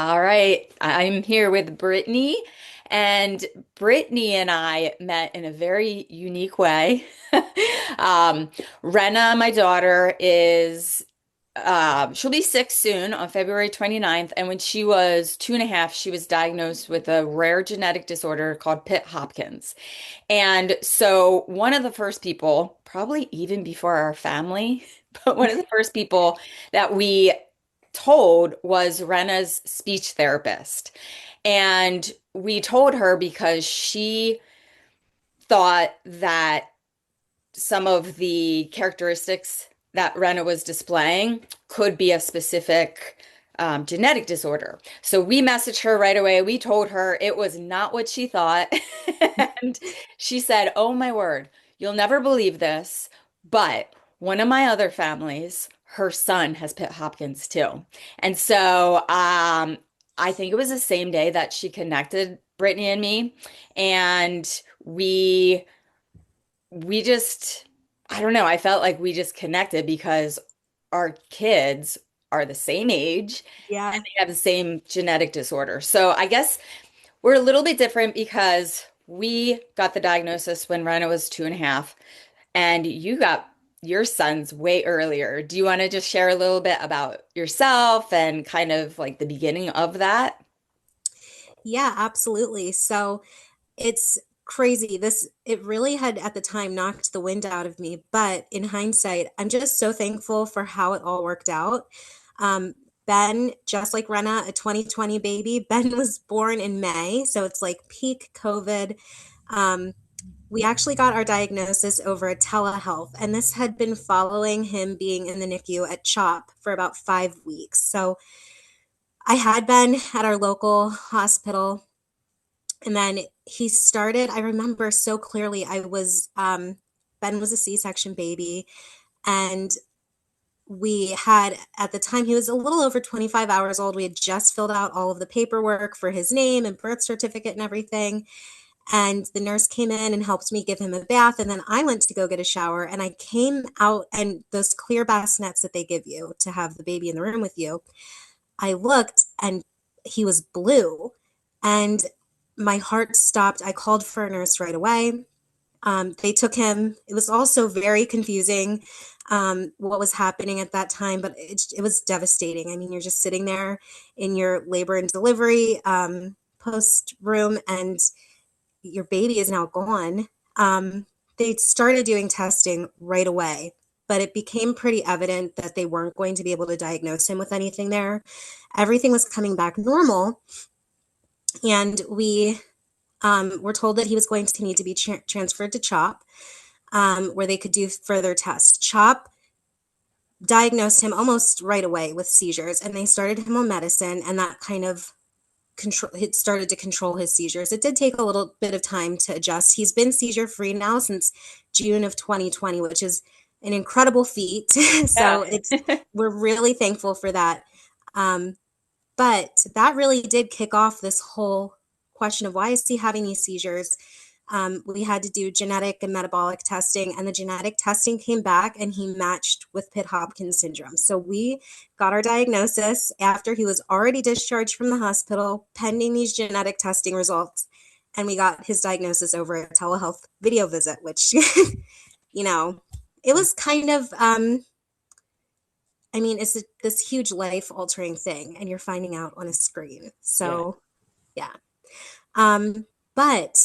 All right, I'm here with Brittany, and Brittany and I met in a very unique way. Um, Renna, my daughter, is she'll be 6 soon on February 29th, and when she was 2.5, she was diagnosed with a rare genetic disorder called Pitt-Hopkins. And so one of the first people, probably even before our family, but one of the first people that we told was Rena's speech therapist. And we told her because she thought that some of the characteristics that Rena was displaying could be a specific genetic disorder. So we messaged her right away. We told her it was not what she thought. And she said, "Oh my word, you'll never believe this, but one of my other families, her son has Pitt-Hopkins too." And so I think it was the same day that she connected Brittany and me. And we just, I don't know, I felt like we just connected because our kids are the same age and Yeah. they have the same genetic disorder. So I guess we're a little bit different because we got the diagnosis when Rena was 2.5, and you got your son's way earlier. Do you want to just share a little bit about yourself and kind of like the beginning of that? Yeah, absolutely. So it's crazy. It really had at the time knocked the wind out of me. But in hindsight, I'm just so thankful for how it all worked out. Um, Ben, just like Renna, a 2020 baby, Ben was born in May. So it's like peak COVID. Um, we actually got our diagnosis over a telehealth, and this had been following him being in the NICU at CHOP for about 5 weeks. So I had been at our local hospital. And then he started, I remember so clearly, Ben was a C-section baby. And we had, at the time, he was a little over 25 hours old. We had just filled out all of the paperwork for his name and birth certificate and everything. And the nurse came in and helped me give him a bath. And then I went to go get a shower. And I came out, and those clear bassinets that they give you to have the baby in the room with you, I looked and he was blue. And my heart stopped. I called for a nurse right away. They took him. It was also very confusing what was happening at that time, but it was devastating. I mean, you're just sitting there in your labor and delivery post room, and your baby is now gone. They started doing testing right away, but it became pretty evident that they weren't going to be able to diagnose him with anything there. Everything was coming back normal, and we were told that he was going to need to be transferred to CHOP, where they could do further tests. CHOP diagnosed him almost right away with seizures, and they started him on medicine, and that kind of control it started to control his seizures. It did take a little bit of time to adjust. He's been seizure free now since June of 2020, which is an incredible feat. Yeah. So it's we're really thankful for that. Um, but that really did kick off this whole question of why is he having these seizures? We had to do genetic and metabolic testing, and the genetic testing came back and he matched with Pitt-Hopkins syndrome. So we got our diagnosis after he was already discharged from the hospital, pending these genetic testing results. And we got his diagnosis over a telehealth video visit, which, you know, it was kind of, I mean, this huge life altering thing, and you're finding out on a screen. Yeah. So, yeah. Um, but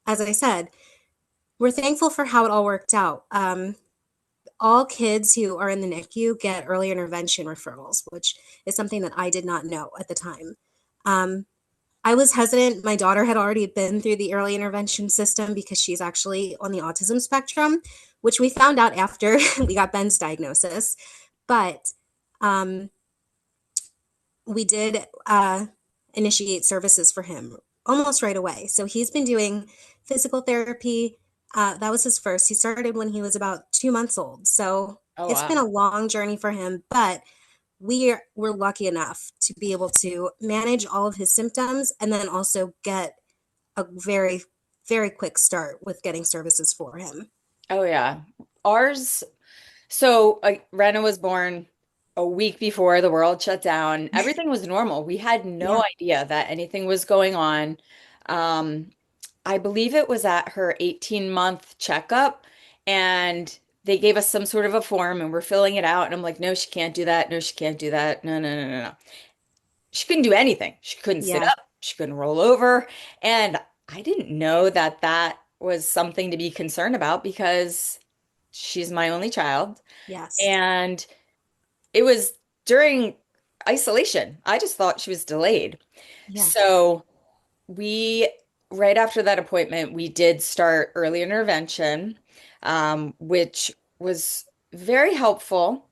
as I said, we're thankful for how it all worked out. All kids who are in the NICU get early intervention referrals, which is something that I did not know at the time. Um, I was hesitant. My daughter had already been through the early intervention system because she's actually on the autism spectrum, which we found out after we got Ben's diagnosis. But um, we did initiate services for him almost right away. So he's been doing physical therapy. That was his first. He started when he was about 2 months old. So Oh, it's been wow. a long journey for him, but we're lucky enough to be able to manage all of his symptoms and then also get a very, very quick start with getting services for him. Oh, yeah. Ours, so Rena was born a week before the world shut down. Everything was normal. We had no Yeah. idea that anything was going on. Um, I believe it was at her 18-month checkup, and they gave us some sort of a form and we're filling it out. And I'm like, no, she can't do that. No, she can't do that. No, no, no, no, no. She couldn't do anything. She couldn't sit Yeah. up. She couldn't roll over. And I didn't know that that was something to be concerned about because she's my only child. Yes. And it was during isolation. I just thought she was delayed. Yeah. So we, right after that appointment, we did start early intervention, which was very helpful,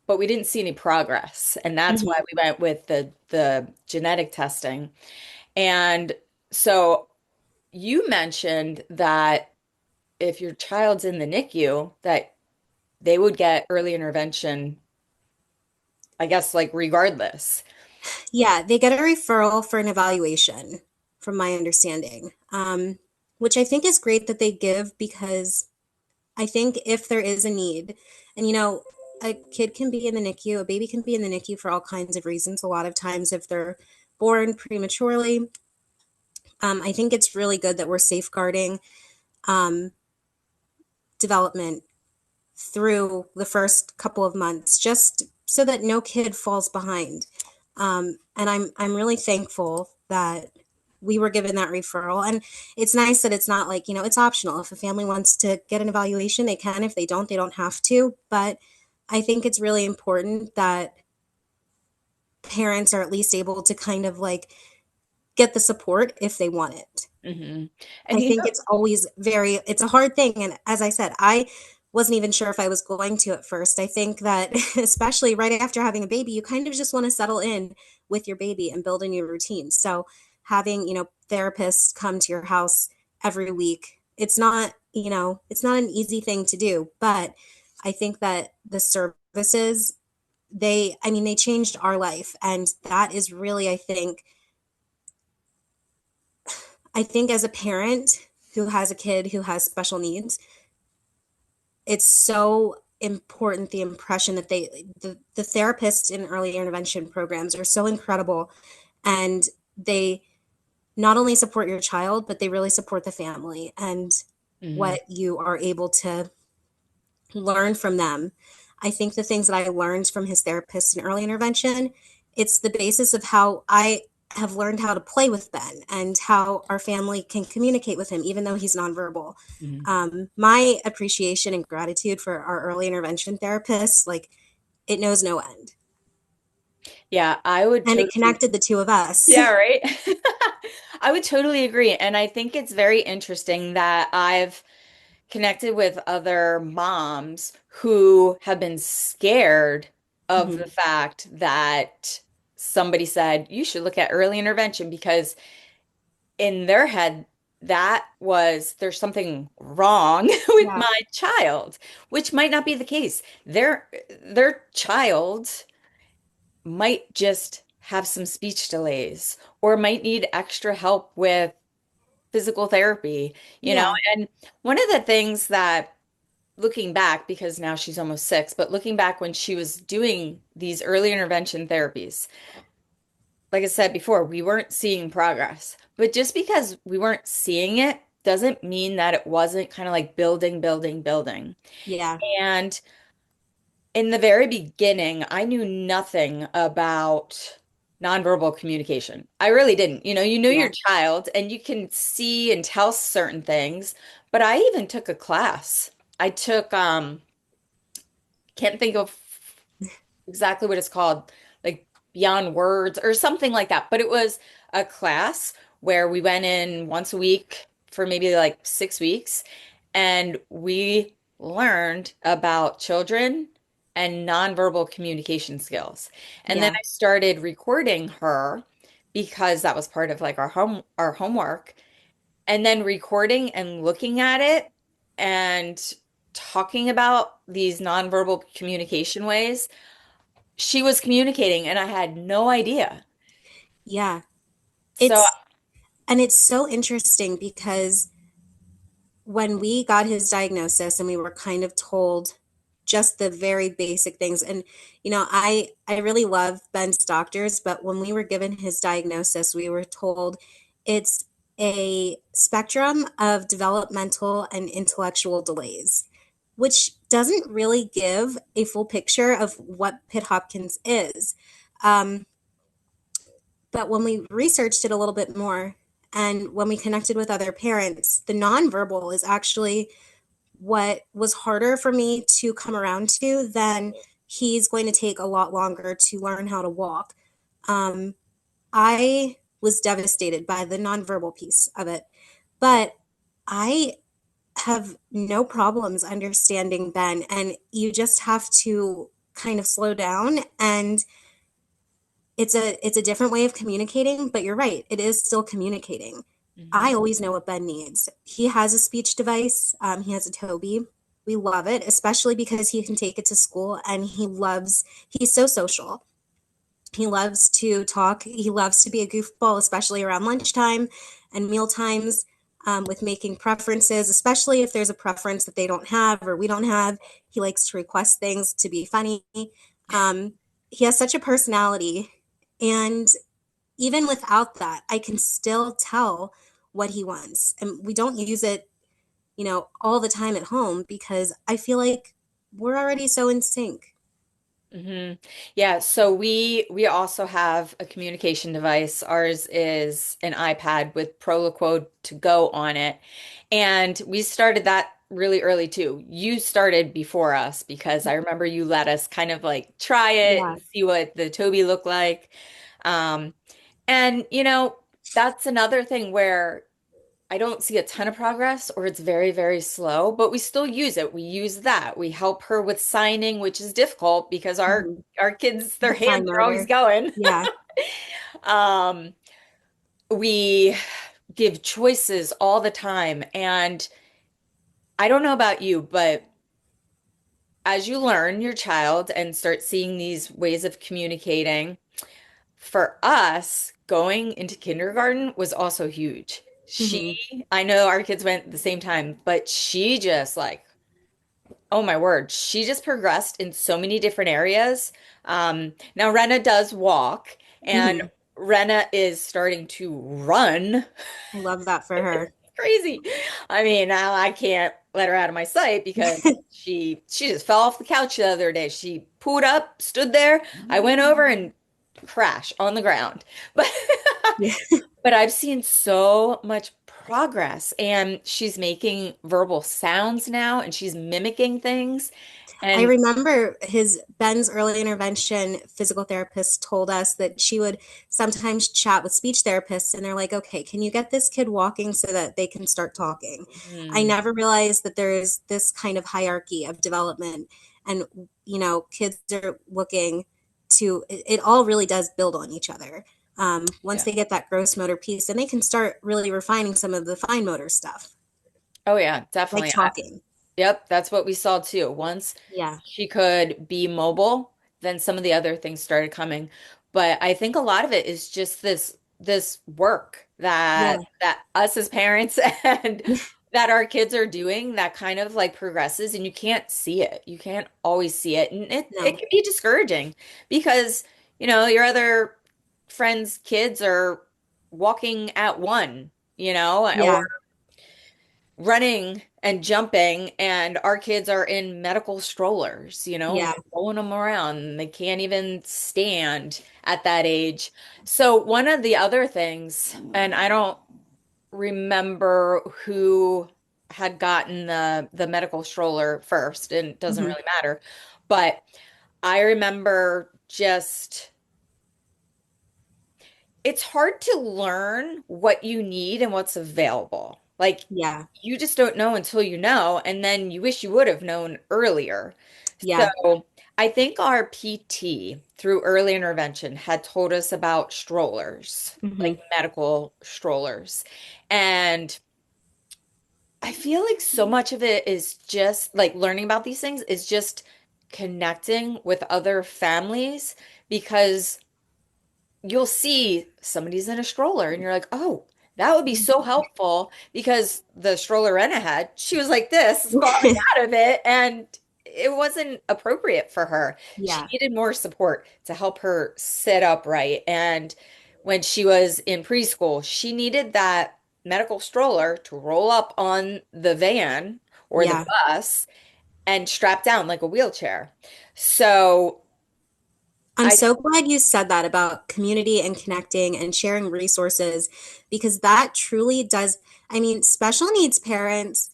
but we didn't see any progress. And that's why Hmm. we went with the genetic testing. And so you mentioned that if your child's in the NICU, that they would get early intervention, I guess, like regardless. Yeah, they get a referral for an evaluation, from my understanding, which I think is great that they give because I think if there is a need, and a kid can be in the NICU, a baby can be in the NICU for all kinds of reasons. A lot of times, if they're born prematurely, I think it's really good that we're safeguarding um, development through the first couple of months, just so that no kid falls behind. And I'm really thankful that we were given that referral. And it's nice that it's not like, it's optional. If a family wants to get an evaluation, they can. If they don't have to. But I think it's really important that parents are at least able to kind of like get the support if they want it. Hmm. I And think it's always it's a hard thing. And as I said, I wasn't even sure if I was going to at first. I think that, especially right after having a baby, you kind of just want to settle in with your baby and build a new routine. So having, therapists come to your house every week, it's not an easy thing to do. But I think that the services, I mean, they changed our life. And that is really, I think as a parent who has a kid who has special needs, it's so important the impression that the therapists in early intervention programs are so incredible, and they not only support your child, but they really support the family and hmm what you are able to learn from them. I think the things that I learned from his therapist in early intervention, it's the basis of how I have learned how to play with Ben and how our family can communicate with him, even though he's nonverbal. hmm My appreciation and gratitude for our early intervention therapists, like, it knows no end. Yeah, I would And it totally. connected the two of us. Yeah, right. I would totally agree. And I think it's very interesting that I've connected with other moms who have been scared of the Mhm. fact that somebody said you should look at early intervention because in their head, that was there's something wrong with Yeah, my child, which might not be the case. Their child might just have some speech delays or might need extra help with physical therapy, you know? yeah, And one of the things that looking back, because now she's almost 6, but looking back when she was doing these early intervention therapies, like I said before, we weren't seeing progress. But just because we weren't seeing it doesn't mean that it wasn't kind of like building, building, building. yeah, And in the very beginning, I knew nothing about nonverbal communication. I really didn't. You know your yeah, child and you can see and tell certain things, but I even took a class. I took can't think of exactly what it's called, like Beyond Words or something like that. But it was a class where we went in once a week for maybe like 6 weeks, and we learned about children and nonverbal communication skills. And then yeah, I started recording her because that was part of like our homework, and then recording and looking at it and talking about these nonverbal communication ways she was communicating and I had no idea. yeah. So, It's so interesting because when we got his diagnosis and we were kind of told just the very basic things. And I really love Ben's doctors, but when we were given his diagnosis, we were told it's a spectrum of developmental and intellectual delays, which doesn't really give a full picture of what Pitt-Hopkins is. Um, but when we researched it a little bit more and when we connected with other parents, the nonverbal is actually what was harder for me to come around to than he's going to take a lot longer to learn how to walk. Um, I was devastated by the nonverbal piece of it, but I have no problems understanding Ben, and you just have to kind of slow down, and it's a different way of communicating, but you're right, it is still communicating. Hmm. I always know what Ben needs. He has a speech device. He has a Toby. We love it, especially because he can take it to school, and he's so social. He loves to talk. He loves to be a goofball, especially around lunchtime and meal times, with making preferences, especially if there's a preference that they don't have or we don't have. He likes to request things to be funny. Um, he has such a personality. And even without that, I can still tell what he wants. And we don't use it, all the time at home because I feel like we're already so in sync. Hmm. Yeah, so we also have a communication device. Ours is an iPad with Proloquo to go on it. And we started that really early too. You started before us because I remember you let us kind of like try it Yeah. and see what the Toby looked like. Um, and that's another thing where I don't see a ton of progress or it's very, very slow, but we still use it. We use that. We help her with signing, which is difficult because our Mhm. our kids, their The hands fine are always motor. going. Yeah. Um, we give choices all the time. And I don't know about you, but as you learn your child and start seeing these ways of communicating, for us, going into kindergarten was also huge. Hmm. I know our kids went at the same time, but she just like, oh my word, she just progressed in so many different areas. Now Renna does walk, and Hmm. Renna is starting to run. I love that for her. Crazy. I mean, now I can't let her out of my sight because she just fell off the couch the other day. She pulled up, stood there. I went over and crash on the ground. But Yeah. but I've seen so much progress and she's making verbal sounds now and she's mimicking things. I And remember his Ben's early intervention physical therapist told us that she would sometimes chat with speech therapists and they're like, okay, can you get this kid walking so that they can start talking? I mm, never realized that there is this kind of hierarchy of development. And, kids are looking it all really does build on each other. Once yeah. they get that gross motor piece, then they can start really refining some of the fine motor stuff, Oh yeah, like definitely. talking. Yep, that's what we saw too. Once Yeah. she could be mobile, then some of the other things started coming. But I think a lot of it is just this work Yeah. that us as parents and that our kids are doing that kind of like progresses and you can't see it. You can't always see it. And it No. can be discouraging because, your other friends' kids are walking at one, or Yeah. running and jumping, and our kids are in medical strollers, Yeah. rolling them around. They can't even stand at that age. So one of the other things, and I don't remember who had gotten the medical stroller first, and it doesn't Hmm. really matter, but I remember just it's hard to learn what you need and what's available. Like Yeah. you just don't know until you know, and then you wish you would have known earlier. Yeah. So I think our PT through early intervention had told us about strollers, Hmm. like medical strollers. And I feel like so much of it is just like learning about these things is just connecting with other families because you'll see somebody's in a stroller and you're like, oh, that would be so helpful because the stroller Renna had, she was like this, falling out of it. And it wasn't appropriate for her. She Yeah, needed more support to help her sit upright. And when she was in preschool, she needed that medical stroller to roll up on the van or the yeah. bus and strap down like a wheelchair. So I'm I, so glad you said that about community and connecting and sharing resources because that truly does. I mean, special needs parents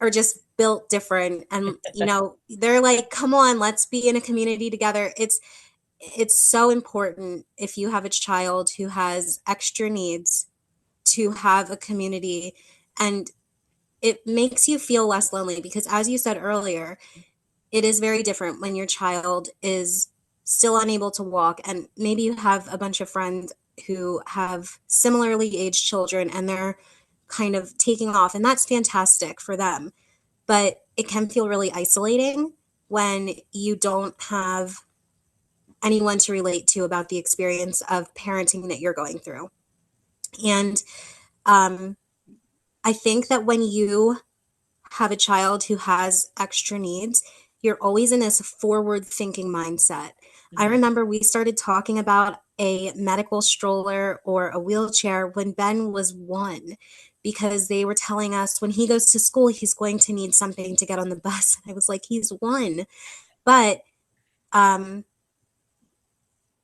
are just built different and they're like, come on, let's be in a community together. It's so important if you have a child who has extra needs to have a community, and it makes you feel less lonely because as you said earlier, it is very different when your child is still unable to walk and maybe you have a bunch of friends who have similarly aged children and they're kind of taking off, and that's fantastic for them. But it can feel really isolating when you don't have anyone to relate to about the experience of parenting that you're going through. And um, I think that when you have a child who has extra needs, you're always in this forward thinking mindset. I Mhm. remember we started talking about a medical stroller or a wheelchair when Ben was 1 because they were telling us when he goes to school, he's going to need something to get on the bus. And I was like, he's 1. But um,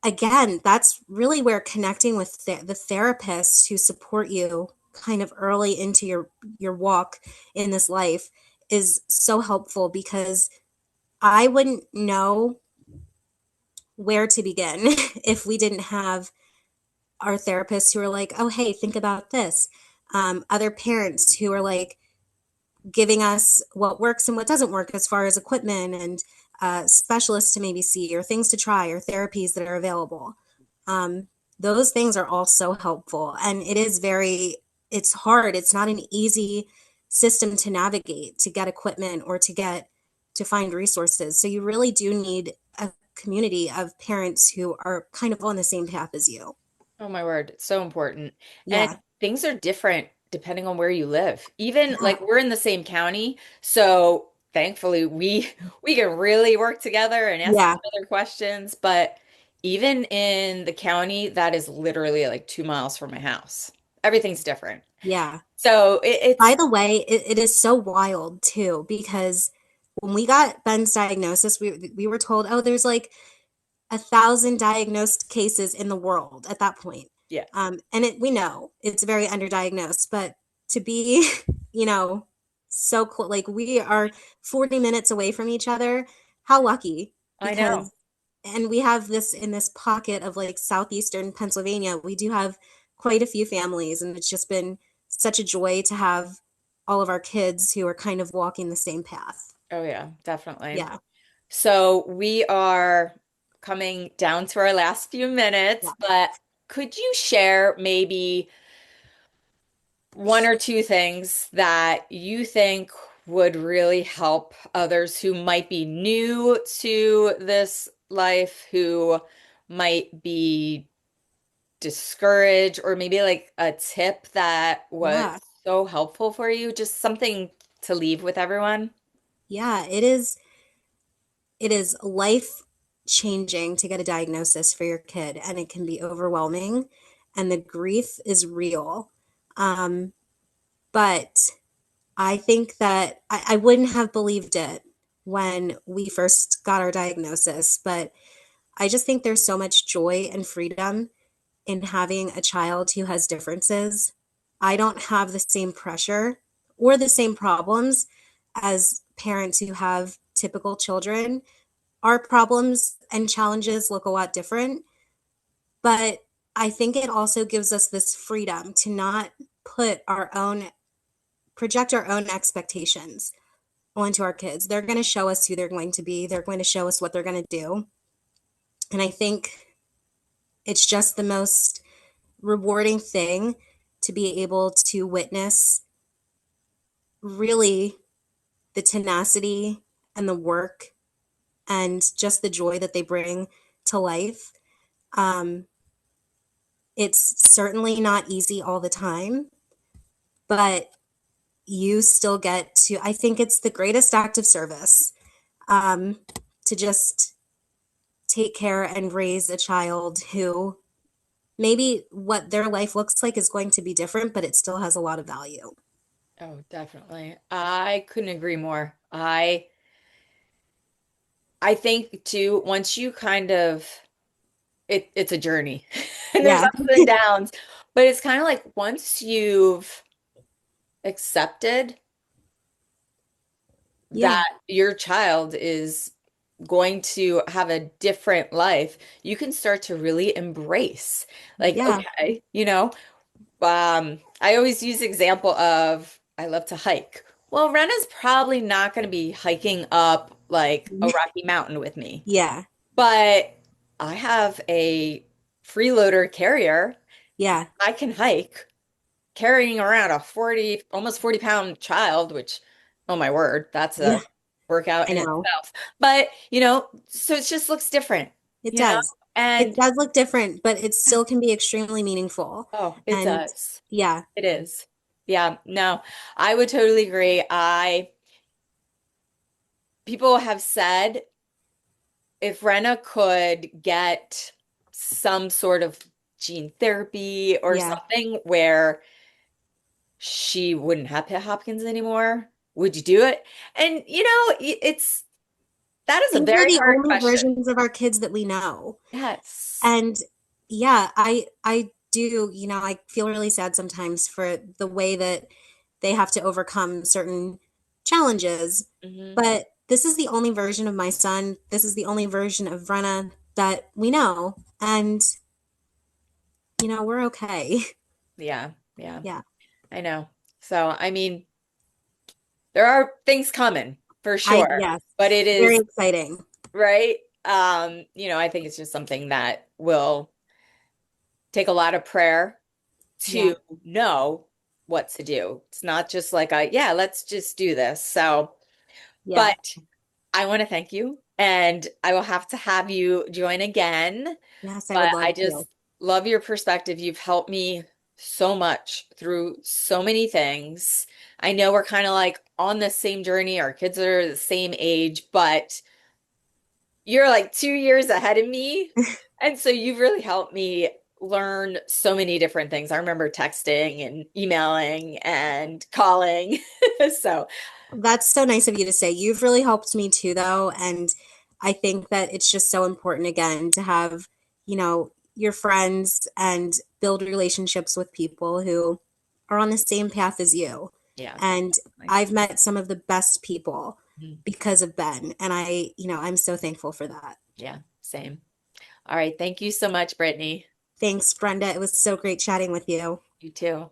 again, that's really where connecting with the therapists who support you kind of early into your walk in this life is so helpful because I wouldn't know where to begin if we didn't have our therapists who are like, oh, hey, think about this. Other parents who are like giving us what works and what doesn't work as far as equipment and specialists to maybe see or things to try or therapies that are available. Um, those things are all so helpful. And it's hard. It's not an easy system to navigate, to get equipment or to find resources. So you really do need a community of parents who are kind of on the same path as you. Oh my word, it's so important. And Yeah. things are different depending on where you live. Even Yeah. like we're in the same county, so thankfully we can really work together and ask each Yeah. other questions, but even in the county that is literally like 2 miles from my house, everything's different. Yeah. So By it's the way, it is so wild too, because when we got Ben's diagnosis, we were told, oh, there's like 1,000 diagnosed cases in the world at that point. yeah. And we know it's very underdiagnosed, but to be, you know, so cool, like we are 40 minutes away from each other. How lucky, I know. because, and we have this in this pocket of like southeastern Pennsylvania, we do have quite a few families, and it's just been such a joy to have all of our kids who are kind of walking the same path. Oh yeah, definitely. Yeah. So we are coming down to our last few minutes, Yeah. but could you share maybe one or two things that you think would really help others who might be new to this life, who might be discouraged, or maybe like a tip that was Yeah. so helpful for you, just something to leave with everyone? Yeah. It is life changing to get a diagnosis for your kid, and it can be overwhelming, and the grief is real. Um, but I think that I wouldn't have believed it when we first got our diagnosis, but I just think there's so much joy and freedom in having a child who has differences. I don't have the same pressure or the same problems as parents who have typical children. Our problems and challenges look a lot different, but I think it also gives us this freedom to not put our own, project our own expectations onto our kids. They're going to show us who they're going to be, they're going to show us what they're going to do. And I think it's just the most rewarding thing to be able to witness really the tenacity and the work and just the joy that they bring to life. Um, It's certainly not easy all the time, but you still get to, I think it's the greatest act of service. um, to just take care and raise a child who maybe what their life looks like is going to be different, but it still has a lot of value. Oh, definitely. I couldn't agree more. I think too, once you kind of it's a journey and there's Yeah, ups and downs, but it's kind of like once you've accepted that yeah, your child is going to have a different life, you can start to really embrace, like, yeah, okay, I always use the example of I love to hike. Well, Rena's probably not going to be hiking up like a rocky mountain with me, yeah, but I have a freeloader carrier. yeah, I can hike carrying around a 40, almost 40-pound child, which, oh my word, that's yeah. a workout I in know. itself. But, so it just looks different, It you know? does. It And does look different, but it still can be extremely meaningful. oh, it And does. yeah, It is. Yeah, no, I would totally agree. People have said if Renna could get some sort of gene therapy or yeah. something where she wouldn't have Pitt-Hopkins anymore, would you do it? And that is a These are very the hard only question. versions of our kids that we know. Yes. And yeah, I do, I feel really sad sometimes for the way that they have to overcome certain challenges. Hmm. But this is the only version of my son. This is the only version of Brenna that we know. And, we're okay. Yeah, yeah, Yeah. I know. So, I mean, there are things coming for sure, Yes, but it very is exciting. right. I think it's just something that will take a lot of prayer Yeah. to know what to do. It's not just like yeah, let's just do this. So, Yeah. but I want to thank you, and I will have to have you join again. Yes, I But would I love just to. love your perspective. You've helped me so much through so many things. I know we're kind of like on the same journey. Our kids are the same age, but you're like 2 years ahead of me. And so you've really helped me learn so many different things. I remember texting and emailing and calling. So, That's so nice of you to say. You've really helped me too, though. And I think that it's just so important, again, to have, your friends and build relationships with people who are on the same path as you. yeah, And definitely. I've met some of the best people Mhm. because of Ben. And I'm so thankful for that. Yeah, same. All right. Thank you so much, Brittany. Thanks, Brenda. It was so great chatting with you. You too.